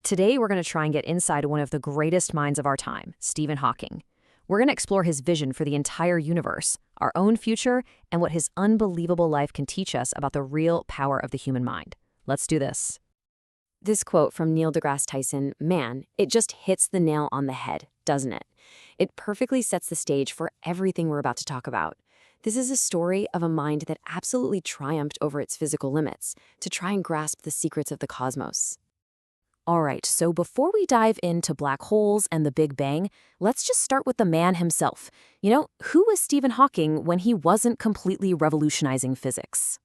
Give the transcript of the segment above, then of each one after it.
Today, we're going to try and get inside one of the greatest minds of our time, Stephen Hawking. We're going to explore his vision for the entire universe, our own future, and what his unbelievable life can teach us about the real power of the human mind. Let's do this. This quote from Neil deGrasse Tyson, man, it just hits the nail on the head, doesn't it? It perfectly sets the stage for everything we're about to talk about. This is a story of a mind that absolutely triumphed over its physical limits to try and grasp the secrets of the cosmos. All right, so before we dive into black holes and the Big Bang, let's just start with the man himself. Who was Stephen Hawking when he wasn't completely revolutionizing physics?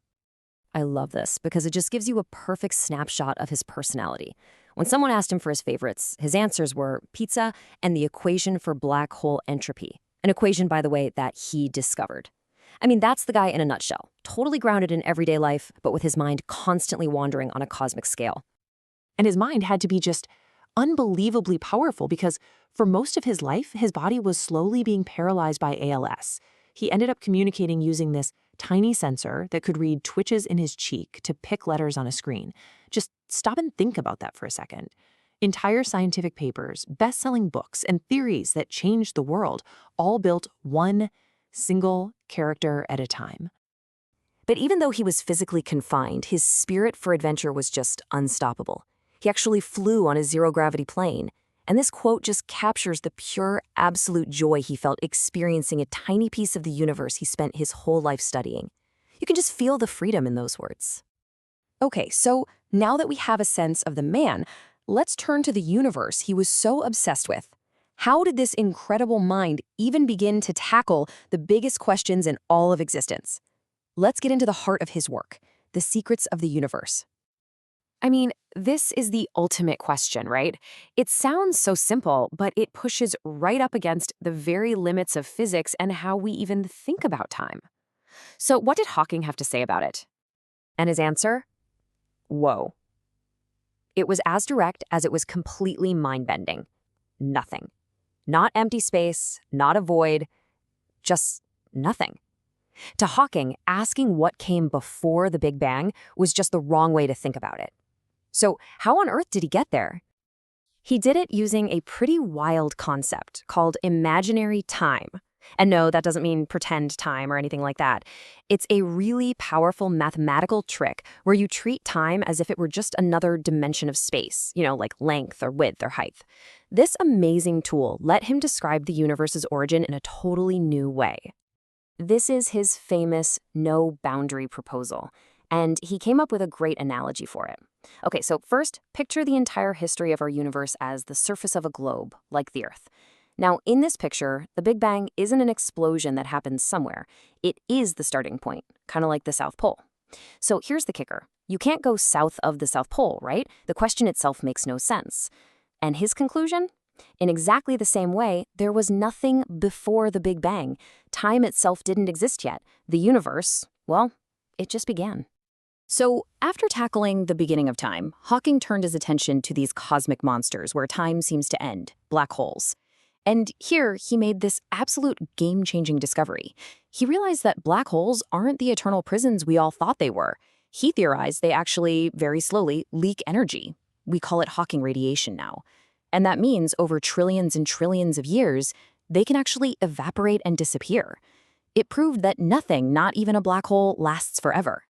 I love this because it just gives you a perfect snapshot of his personality. When someone asked him for his favorites, his answers were pizza and the equation for black hole entropy, an equation, by the way, that he discovered. I mean, that's the guy in a nutshell, totally grounded in everyday life, but with his mind constantly wandering on a cosmic scale. And his mind had to be just unbelievably powerful because for most of his life, his body was slowly being paralyzed by ALS. He ended up communicating using this tiny sensor that could read twitches in his cheek to pick letters on a screen. Just stop and think about that for a second. Entire scientific papers, best-selling books, and theories that changed the world all built one single character at a time. But even though he was physically confined, his spirit for adventure was just unstoppable. He actually flew on a zero-gravity plane, and this quote just captures the pure, absolute joy he felt experiencing a tiny piece of the universe he spent his whole life studying. You can just feel the freedom in those words. Okay, so now that we have a sense of the man, let's turn to the universe he was so obsessed with. How did this incredible mind even begin to tackle the biggest questions in all of existence? Let's get into the heart of his work, the secrets of the universe. I mean, this is the ultimate question, right? It sounds so simple, but it pushes right up against the very limits of physics and how we even think about time. So what did Hawking have to say about it? And his answer? Whoa. It was as direct as it was completely mind-bending. Nothing. Not empty space, not a void, just nothing. To Hawking, asking what came before the Big Bang was just the wrong way to think about it. So how on earth did he get there? He did it using a pretty wild concept called imaginary time. And no, that doesn't mean pretend time or anything like that. It's a really powerful mathematical trick where you treat time as if it were just another dimension of space, like length or width or height. This amazing tool let him describe the universe's origin in a totally new way. This is his famous no-boundary proposal, and he came up with a great analogy for it. Okay, so first, picture the entire history of our universe as the surface of a globe, like the Earth. Now, in this picture, the Big Bang isn't an explosion that happens somewhere. It is the starting point, kind of like the South Pole. So here's the kicker. You can't go south of the South Pole, right? The question itself makes no sense. And his conclusion? In exactly the same way, there was nothing before the Big Bang. Time itself didn't exist yet. The universe, well, it just began. So, after tackling the beginning of time, Hawking turned his attention to these cosmic monsters where time seems to end, black holes. And here, he made this absolute game-changing discovery. He realized that black holes aren't the eternal prisons we all thought they were. He theorized they actually, very slowly, leak energy. We call it Hawking radiation now. And that means over trillions and trillions of years, they can actually evaporate and disappear. It proved that nothing, not even a black hole, lasts forever.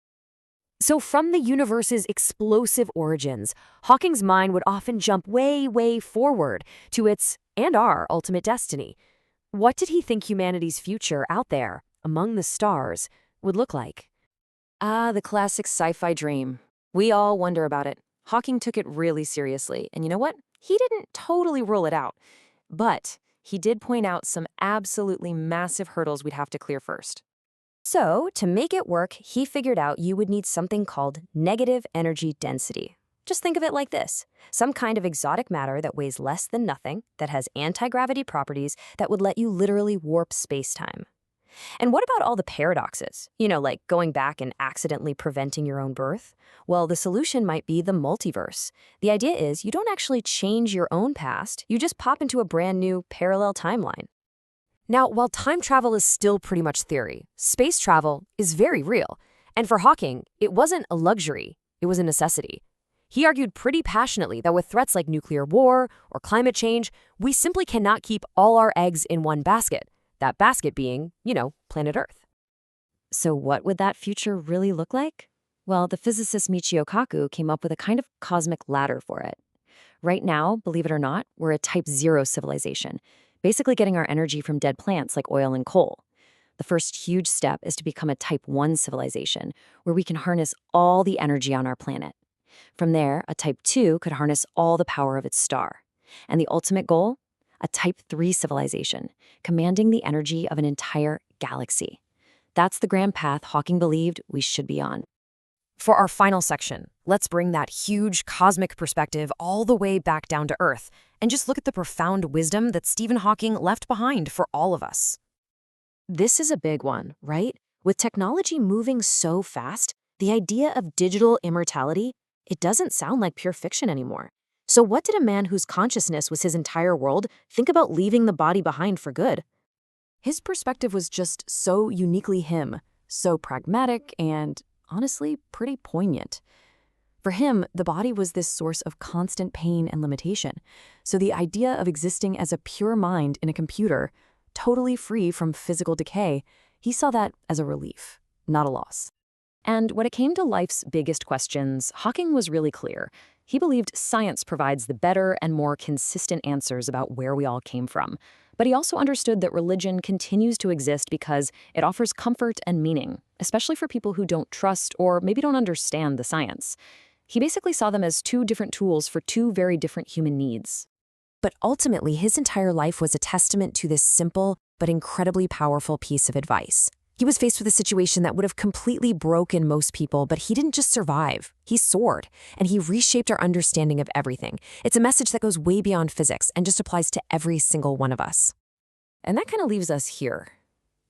So from the universe's explosive origins, Hawking's mind would often jump way, way forward to its, and our, ultimate destiny. What did he think humanity's future out there, among the stars, would look like? The classic sci-fi dream. We all wonder about it. Hawking took it really seriously, and you know what? He didn't totally rule it out. But he did point out some absolutely massive hurdles we'd have to clear first. So, to make it work, he figured out you would need something called negative energy density. Just think of it like this. Some kind of exotic matter that weighs less than nothing, that has anti-gravity properties that would let you literally warp space-time. And what about all the paradoxes? Like going back and accidentally preventing your own birth? Well, the solution might be the multiverse. The idea is you don't actually change your own past, you just pop into a brand new parallel timeline. Now, while time travel is still pretty much theory, space travel is very real. And for Hawking, it wasn't a luxury, it was a necessity. He argued pretty passionately that with threats like nuclear war or climate change, we simply cannot keep all our eggs in one basket, that basket being, planet Earth. So what would that future really look like? Well, the physicist Michio Kaku came up with a kind of cosmic ladder for it. Right now, believe it or not, we're a Type 0 civilization, basically getting our energy from dead plants like oil and coal. The first huge step is to become a Type 1 civilization, where we can harness all the energy on our planet. From there, a Type 2 could harness all the power of its star. And the ultimate goal? A Type 3 civilization, commanding the energy of an entire galaxy. That's the grand path Hawking believed we should be on. For our final section, let's bring that huge cosmic perspective all the way back down to Earth and just look at the profound wisdom that Stephen Hawking left behind for all of us. This is a big one, right? With technology moving so fast, the idea of digital immortality, it doesn't sound like pure fiction anymore. So what did a man whose consciousness was his entire world think about leaving the body behind for good? His perspective was just so uniquely him, so pragmatic and, honestly, pretty poignant. For him, the body was this source of constant pain and limitation. So the idea of existing as a pure mind in a computer, totally free from physical decay, he saw that as a relief, not a loss. And when it came to life's biggest questions, Hawking was really clear. He believed science provides the better and more consistent answers about where we all came from. But he also understood that religion continues to exist because it offers comfort and meaning, especially for people who don't trust or maybe don't understand the science. He basically saw them as two different tools for two very different human needs. But ultimately, his entire life was a testament to this simple but incredibly powerful piece of advice. He was faced with a situation that would have completely broken most people, but he didn't just survive. He soared, and he reshaped our understanding of everything. It's a message that goes way beyond physics and just applies to every single one of us. And that kind of leaves us here.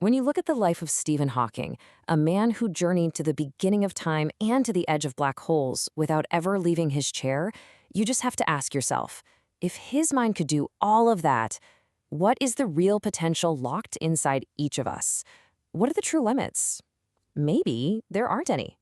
When you look at the life of Stephen Hawking, a man who journeyed to the beginning of time and to the edge of black holes without ever leaving his chair, you just have to ask yourself, if his mind could do all of that, what is the real potential locked inside each of us? What are the true limits? Maybe there aren't any.